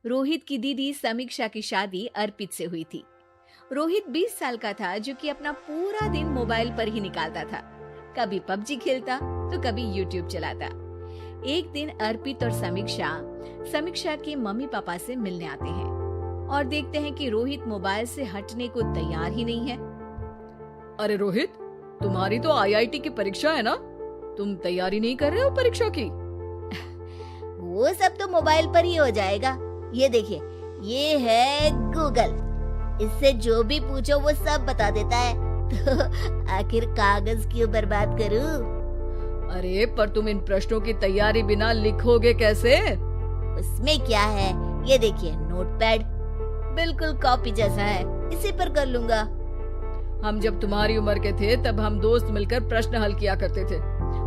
रोहित की दीदी समीक्षा की शादी अर्पित से हुई थी। रोहित 20 साल का था, जो कि अपना पूरा दिन मोबाइल पर ही निकालता था। कभी पबजी खेलता तो कभी यूट्यूब चलाता। एक दिन अर्पित और समीक्षा के मम्मी पापा से मिलने आते हैं और देखते हैं कि रोहित मोबाइल से हटने को तैयार ही नहीं है। अरे रोहित, तुम्हारी तो आईआईटी की परीक्षा है ना? तुम तैयारी नहीं कर रहे हो परीक्षा की? वो सब तो मोबाइल पर ही हो जाएगा। ये देखिए, ये है गूगल। इससे जो भी पूछो वो सब बता देता है। तो आखिर कागज क्यों बर्बाद करूं? अरे पर तुम इन प्रश्नों की तैयारी बिना लिखोगे कैसे? उसमें क्या है, ये देखिए नोटपैड, बिल्कुल कॉपी जैसा है, इसी पर कर लूंगा। हम जब तुम्हारी उम्र के थे तब हम दोस्त मिलकर प्रश्न हल किया करते थे।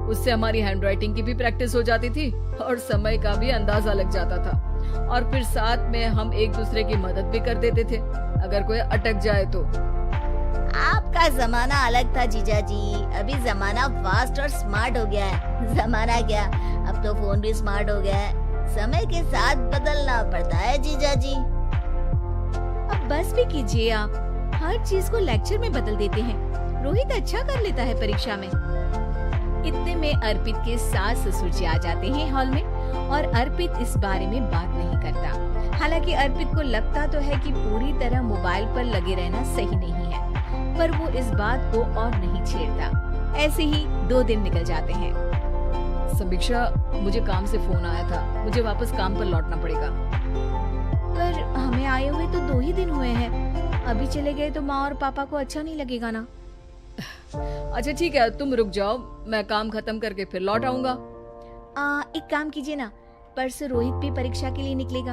उससे हमारी हैंडराइटिंग की भी प्रैक्टिस हो जाती थी और समय का भी अंदाजा लग जाता था। और फिर साथ में हम एक दूसरे की मदद भी कर देते थे अगर कोई अटक जाए तो। आपका जमाना अलग था जीजा जी, अभी जमाना फास्ट और स्मार्ट हो गया है। जमाना क्या, अब तो फोन भी स्मार्ट हो गया है। समय के साथ बदलना पड़ता है जीजा जी। अब बस भी कीजिए, आप हर चीज को लेक्चर में बदल देते हैं। रोहित अच्छा कर लेता है परीक्षा में। इतने में अर्पित के सास ससुर जी आ जाते हैं हॉल में और अर्पित इस बारे में बात नहीं करता। हालांकि अर्पित को लगता तो है कि पूरी तरह मोबाइल पर लगे रहना सही नहीं है, पर वो इस बात को और नहीं छेड़ता। ऐसे ही 2 दिन निकल जाते हैं। समीक्षा, मुझे काम से फोन आया था, मुझे वापस काम पर लौटना पड़ेगा। पर हमें आए हुए तो 2 ही दिन हुए हैं, अभी चले गए तो माँ और पापा को अच्छा नहीं लगेगा ना। अच्छा ठीक है, तुम रुक जाओ, मैं काम खत्म करके फिर लौट आऊंगा। एक काम कीजिए ना, परसों रोहित भी परीक्षा के लिए निकलेगा,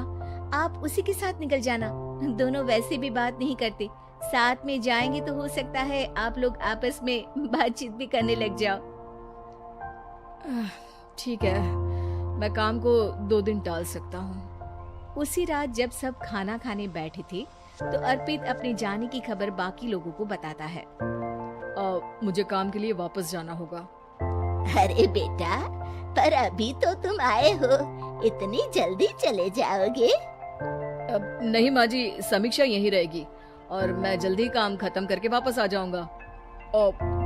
आप उसी के साथ निकल जाना। दोनों वैसे भी बात नहीं करते, साथ में जाएंगे तो हो सकता है आप लोग आपस में बातचीत भी करने लग जाओ। ठीक है, मैं काम को 2 दिन टाल सकता हूँ। उसी रात जब सब खाना खाने बैठे थे तो अर्पित अपने जाने की खबर बाकी लोगों को बताता है। मुझे काम के लिए वापस जाना होगा। अरे बेटा, पर अभी तो तुम आए हो, इतनी जल्दी चले जाओगे? नहीं माँ जी, समीक्षा यहीं रहेगी और मैं जल्दी काम खत्म करके वापस आ जाऊंगा।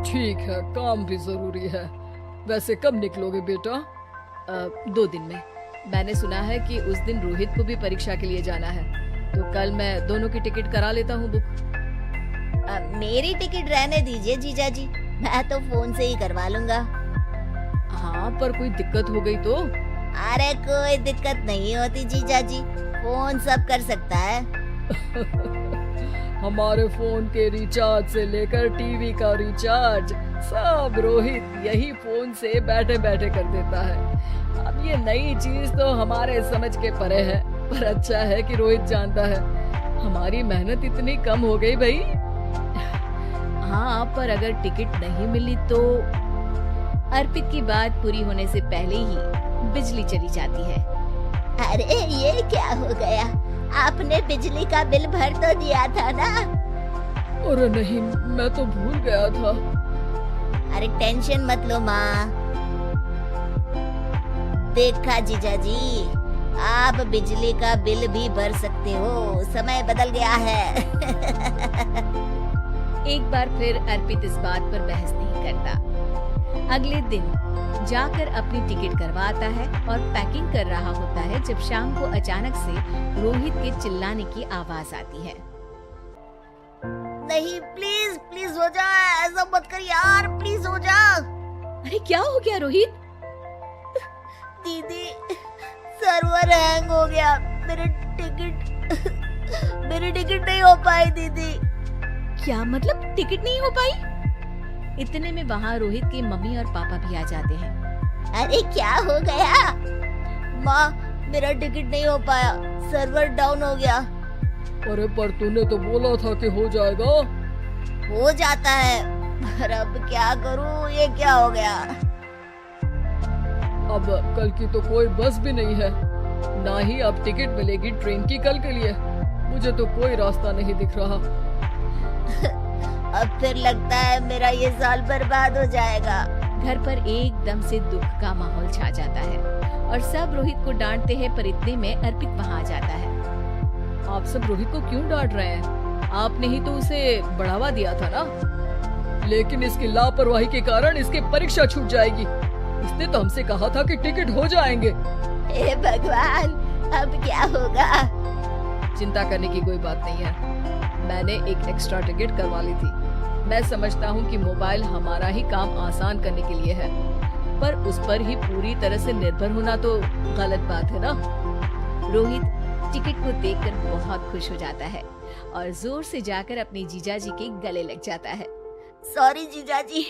ठीक है, काम भी जरूरी है। वैसे कब निकलोगे बेटा? 2 दिन में। मैंने सुना है कि उस दिन रोहित को भी परीक्षा के लिए जाना है, तो कल मैं दोनों की टिकट करा लेता हूँ बुक। मेरी टिकट रहने दीजिए जीजा जी, मैं तो फोन से ही करवा लूंगा। हाँ, पर कोई दिक्कत हो गई तो? अरे कोई दिक्कत नहीं होती जीजा जी, फोन सब कर सकता है। हमारे फोन के रिचार्ज से लेकर टीवी का रिचार्ज सब रोहित यही फोन से बैठे बैठे कर देता है। अब ये नई चीज तो हमारे समझ के परे है, पर अच्छा है कि रोहित जानता है। हमारी मेहनत इतनी कम हो गई भाई। हाँ, पर अगर टिकट नहीं मिली तो? अर्पित की बात पूरी होने से पहले ही बिजली चली जाती है। अरे ये क्या हो गया, आपने बिजली का बिल भर तो दिया था ना? अरे नहीं, मैं तो भूल गया था। अरे टेंशन मत लो माँ। देखा जीजा जी, आप बिजली का बिल भी भर सकते हो, समय बदल गया है। एक बार फिर अर्पित इस बात पर बहस नहीं करता। अगले दिन जाकर अपनी टिकट करवाता है और पैकिंग कर रहा होता है जब शाम को अचानक से रोहित के चिल्लाने की आवाज आती है। नहीं, प्लीज प्लीज हो जा, ऐसा मत कर यार, प्लीज हो जा। अरे क्या हो गया रोहित? दीदी, सर्वर हैंग हो गया, मेरी टिकट नहीं हो पाई दीदी। क्या मतलब टिकट नहीं हो पाई? इतने में वहाँ रोहित के मम्मी और पापा भी आ जाते हैं। अरे क्या हो गया? माँ, मेरा टिकट नहीं हो पाया, सर्वर डाउन हो गया। अरे पर तूने तो बोला था कि हो जाएगा। हो जाता है, पर अब क्या करूँ, ये क्या हो गया? अब कल की तो कोई बस भी नहीं है, ना ही अब टिकट मिलेगी ट्रेन की कल के लिए। मुझे तो कोई रास्ता नहीं दिख रहा। अब फिर लगता है मेरा ये साल बर्बाद हो जाएगा। घर पर एकदम से दुख का माहौल छा जाता है और सब रोहित को डांटते हैं, पर इतने में अर्पित वहाँ आ जाता है। आप सब रोहित को क्यों डांट रहे हैं? आपने ही तो उसे बढ़ावा दिया था ना। लेकिन इसकी लापरवाही के कारण इसकी परीक्षा छूट जाएगी। इसने तो हमसे कहा था कि टिकट हो जाएंगे। हे भगवान, अब क्या होगा? चिंता करने की कोई बात नहीं है। मैंने एक एक्स्ट्रा टिकट करवा ली थी। मैं समझता हूँ कि मोबाइल हमारा ही काम आसान करने के लिए है, पर उस पर ही पूरी तरह से निर्भर होना तो गलत बात है ना। रोहित टिकट को देखकर बहुत खुश हो जाता है और जोर से जाकर अपने जीजाजी के गले लग जाता है। सॉरी जीजाजी,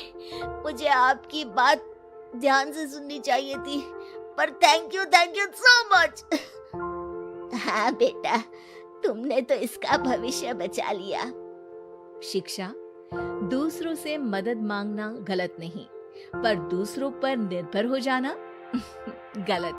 मुझे आपकी बात ध्यान से सुननी चाहिए थी, पर थैंक यू सो मच। हाँ बेटा, तुमने तो इसका भविष्य बचा लिया। शिक्षा, दूसरों से मदद मांगना गलत नहीं, पर दूसरों पर निर्भर हो जाना गलत।